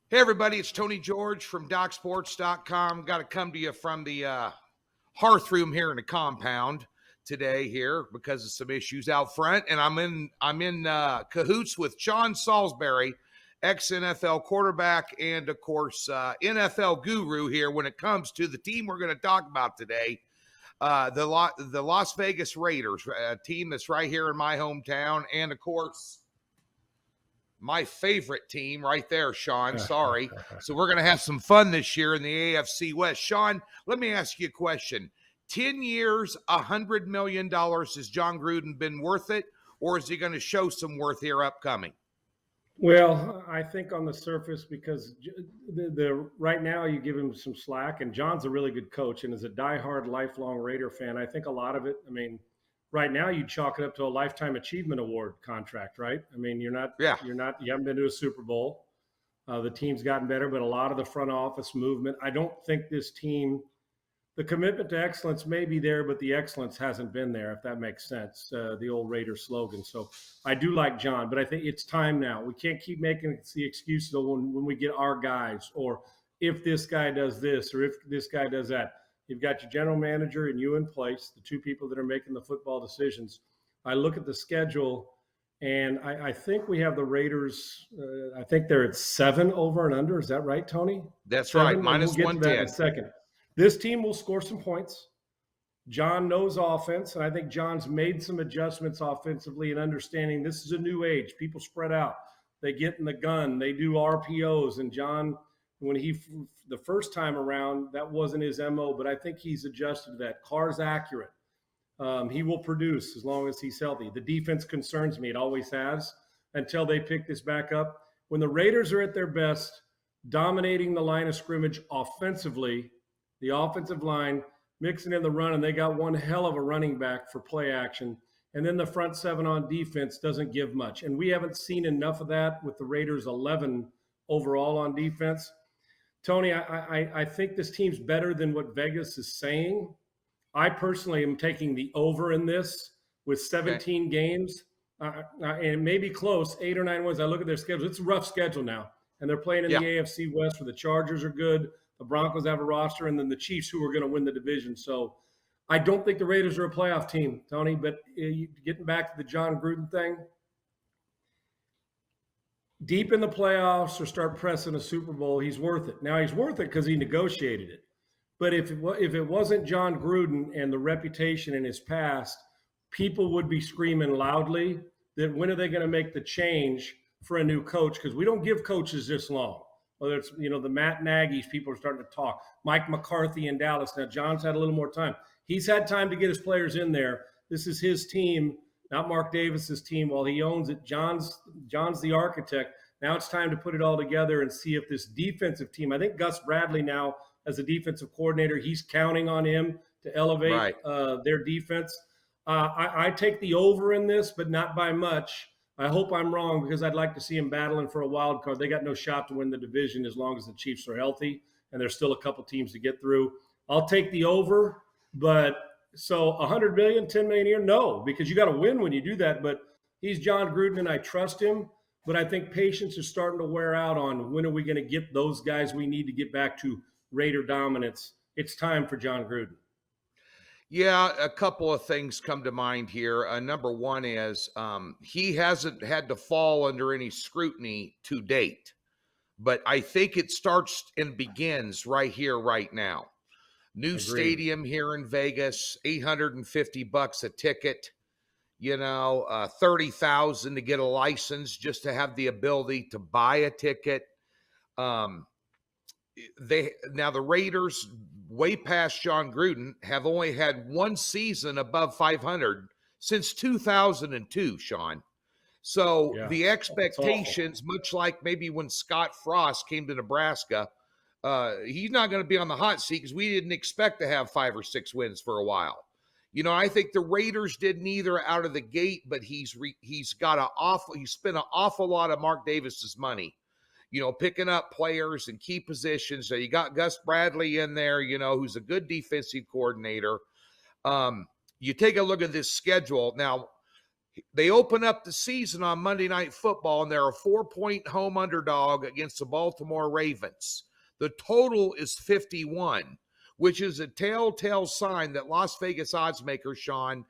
Hey, everybody, it's Tony George from DocSports.com. Got to come to you from the hearth room here in the compound today here because of some issues out front. And I'm in cahoots with Sean Salisbury, ex-NFL quarterback and, of course, NFL guru here when it comes to the team we're going to talk about today, the Las Vegas Raiders, a team that's right here in my hometown. And, of course, my favorite team right there, Sean. Sorry. So we're going to have some fun this year in the AFC West. Sean, let me ask you a question. 10 years, $100 million. Has John Gruden been worth it, or is he going to show some worth here upcoming? Well, I think on the surface, because the right now you give him some slack, and John's a really good coach, and as a diehard, lifelong Raider fan, I think a lot of it. I mean, right now you chalk it up to a lifetime achievement award contract, right? I mean, you haven't been to a Super Bowl. The team's gotten better, but a lot of the front office movement. I don't think this team. The commitment to excellence may be there, but the excellence hasn't been there, if that makes sense, the old Raider slogan. So I do like John, but I think it's time now. We can't keep making the excuses when we get our guys, or if this guy does this, or if this guy does that. You've got your general manager and you in place, the two people that are making the football decisions. I look at the schedule, and I think we have the Raiders. I think they're at 7 over and under. Is that right, Tony? That's 7, right, minus we'll get to that in 110. a second. This team will score some points. John knows offense, and I think John's made some adjustments offensively and understanding this is a new age. People spread out. They get in the gun. They do RPOs. And John, the first time around, that wasn't his MO, but I think he's adjusted to that. Carr's accurate. He will produce as long as he's healthy. The defense concerns me. It always has until they pick this back up. When the Raiders are at their best, dominating the line of scrimmage offensively, the offensive line mixing in the run, and they got one hell of a running back for play action. And then the front 7 on defense doesn't give much. And we haven't seen enough of that with the Raiders 11 overall on defense. Tony, I think this team's better than what Vegas is saying. I personally am taking the over in this with 17 games. And it may be close, 8 or 9 wins. I look at their schedule. It's a rough schedule now. And they're playing in the AFC West where the Chargers are good. The Broncos have a roster, and then the Chiefs, who are going to win the division. So I don't think the Raiders are a playoff team, Tony, but getting back to the John Gruden thing, deep in the playoffs or start pressing a Super Bowl, he's worth it. Now, he's worth it because he negotiated it. But if it wasn't John Gruden and the reputation in his past, people would be screaming loudly that when are they going to make the change for a new coach? Because we don't give coaches this long. Whether it's, the Matt Nagy's, people are starting to talk. Mike McCarthy in Dallas. Now, John's had a little more time. He's had time to get his players in there. This is his team, not Mark Davis's team. While he owns it, John's the architect. Now it's time to put it all together and see if this defensive team, I think Gus Bradley now as a defensive coordinator, he's counting on him to elevate their defense. I take the over in this, but not by much. I hope I'm wrong because I'd like to see them battling for a wild card. They got no shot to win the division as long as the Chiefs are healthy, and there's still a couple teams to get through. I'll take the over, but so $100 million, $10 million a year? No, because you got to win when you do that. But he's John Gruden, and I trust him. But I think patience is starting to wear out on when are we going to get those guys we need to get back to Raider dominance. It's time for John Gruden. Yeah, a couple of things come to mind here. Number one is he hasn't had to fall under any scrutiny to date, but I think it starts and begins right here, right now. New stadium here in Vegas, $850 a ticket, $30,000 to get a license just to have the ability to buy a ticket. Now the Raiders, way past John Gruden, have only had one season above 500 since 2002, Sean. So the expectations, much like maybe when Scott Frost came to Nebraska, he's not going to be on the hot seat because we didn't expect to have 5 or 6 wins for a while. I think the Raiders did neither out of the gate, but he's spent an awful lot of Mark Davis's money, picking up players and key positions. So you got Gus Bradley in there, who's a good defensive coordinator. You take a look at this schedule. Now, They open up the season on Monday Night Football, and they're a 4-point home underdog against the Baltimore Ravens. The total is 51, which is a telltale sign that Las Vegas odds makers, Sean,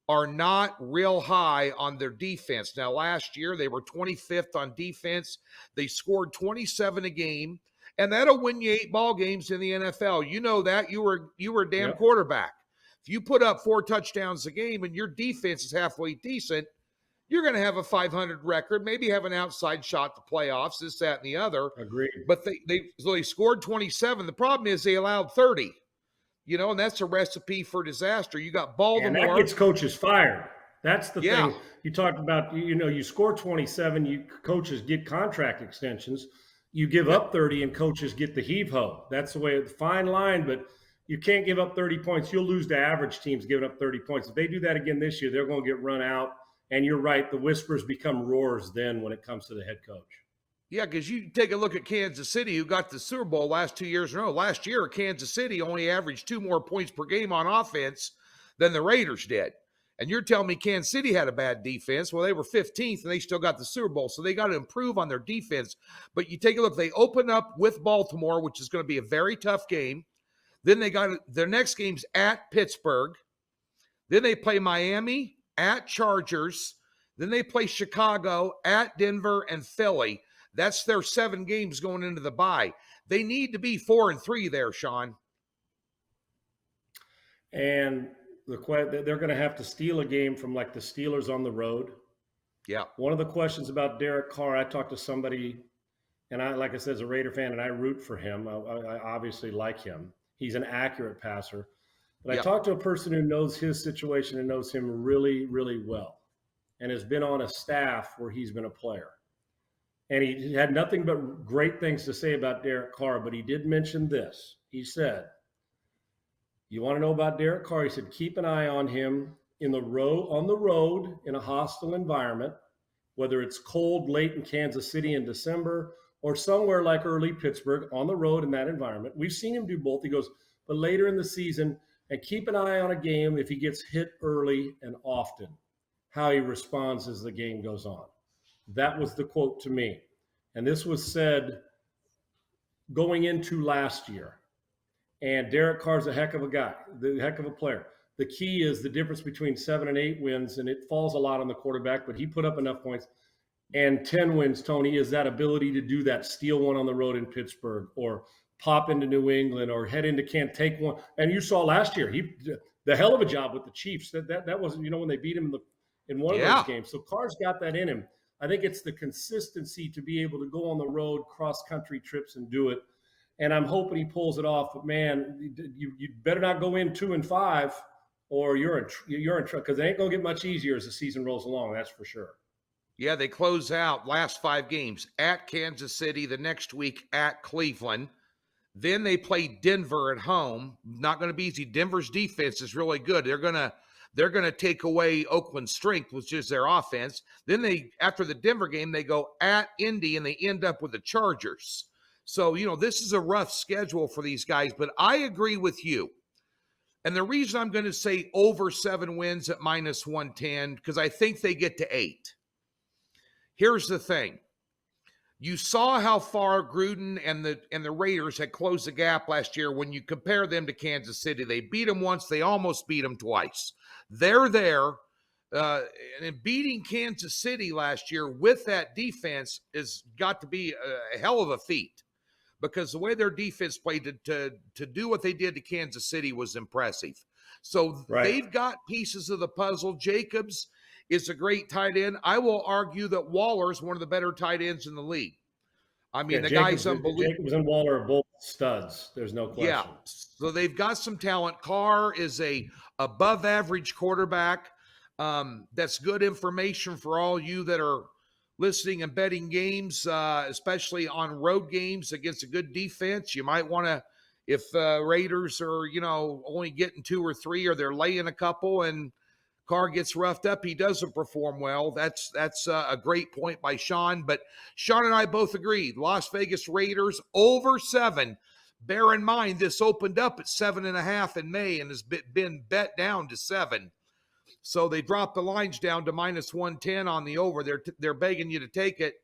are not real high on their defense. Now, last year, they were 25th on defense. They scored 27 a game, and that'll win you 8 ball games in the NFL. You know that. You were a damn quarterback. If you put up 4 touchdowns a game and your defense is halfway decent, you're going to have a 500 record, maybe have an outside shot to playoffs, this, that, and the other. Agreed. But they scored 27. The problem is they allowed 30. And that's a recipe for disaster. You got Baltimore. And that gets coaches fired. That's the thing. You talked about, you score 27, coaches get contract extensions. You give up 30 and coaches get the heave-ho. That's the way, fine line, but you can't give up 30 points. You'll lose to average teams giving up 30 points. If they do that again this year, they're going to get run out. And you're right, the whispers become roars then when it comes to the head coach. Yeah, because you take a look at Kansas City, who got the Super Bowl last 2 years in a row. Last year, Kansas City only averaged 2 more points per game on offense than the Raiders did. And you're telling me Kansas City had a bad defense. Well, they were 15th, and they still got the Super Bowl. So they got to improve on their defense. But you take a look, they open up with Baltimore, which is going to be a very tough game. Then they got their next game's at Pittsburgh. Then they play Miami, at Chargers. Then they play Chicago, at Denver, and Philly. That's their 7 games going into the bye. They need to be 4-3 there, Sean. And they're going to have to steal a game from like the Steelers on the road. Yeah. One of the questions about Derek Carr, I talked to somebody, and I, like I said, as a Raider fan, and I root for him. I obviously like him. He's an accurate passer. But I talked to a person who knows his situation and knows him really, really well, and has been on a staff where he's been a player. And he had nothing but great things to say about Derek Carr, but he did mention this. He said, you want to know about Derek Carr? He said, keep an eye on him on the road in a hostile environment, whether it's cold late in Kansas City in December or somewhere like early Pittsburgh on the road in that environment. We've seen him do both. He goes, but later in the season, and keep an eye on a game if he gets hit early and often, how he responds as the game goes on. That was the quote to me. And this was said going into last year. And Derek Carr's a heck of a guy, the heck of a player. The key is the difference between 7 and 8 wins, and it falls a lot on the quarterback, but he put up enough points. And 10 wins, Tony, is that ability to do that, steal one on the road in Pittsburgh or pop into New England or head into Kent, take one. And you saw last year, he the hell of a job with the Chiefs. That wasn't, when they beat him in one of those games. So Carr's got that in him. I think it's the consistency to be able to go on the road, cross-country trips and do it. And I'm hoping he pulls it off. But, man, you better not go in 2-5 or you're in trouble, because it ain't going to get much easier as the season rolls along, that's for sure. Yeah, they close out last 5 games at Kansas City, the next week at Cleveland. Then they play Denver at home. Not going to be easy. Denver's defense is really good. They're going to take away Oakland's strength, which is their offense. Then after the Denver game, they go at Indy, and they end up with the Chargers. So, this is a rough schedule for these guys, but I agree with you. And the reason I'm going to say over 7 wins at -110, because I think they get to 8. Here's the thing. You saw how far Gruden and the Raiders had closed the gap last year when you compare them to Kansas City. They beat them once. They almost beat them twice. They're there. And beating Kansas City last year with that defense has got to be a hell of a feat, because the way their defense played to do what they did to Kansas City was impressive. So They've got pieces of the puzzle. Jacobs is a great tight end. I will argue that Waller is one of the better tight ends in the league. I mean, the guy's unbelievable. Jacobs and Waller are both studs. There's no question. Yeah, so they've got some talent. Carr is a above-average quarterback. That's good information for all you that are listening and betting games, especially on road games against a good defense. You might want to, if Raiders are, only getting 2 or 3, or they're laying a couple and Carr gets roughed up, he doesn't perform well. That's a great point by Sean. But Sean and I both agree. Las Vegas Raiders over 7. Bear in mind, this opened up at 7.5 in May and has been bet down to 7. So they dropped the lines down to minus 110 on the over. They're begging you to take it.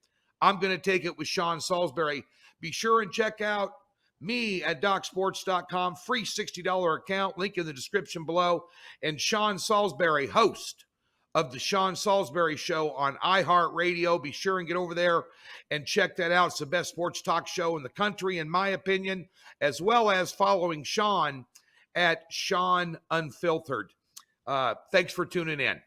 I'm going to take it with Sean Salisbury. Be sure and check out me at DocSports.com. Free $60 account. Link in the description below. And Sean Salisbury, host of the Sean Salisbury Show on iHeartRadio. Be sure and get over there and check that out. It's the best sports talk show in the country, in my opinion, as well as following Sean at Sean Unfiltered. Thanks for tuning in.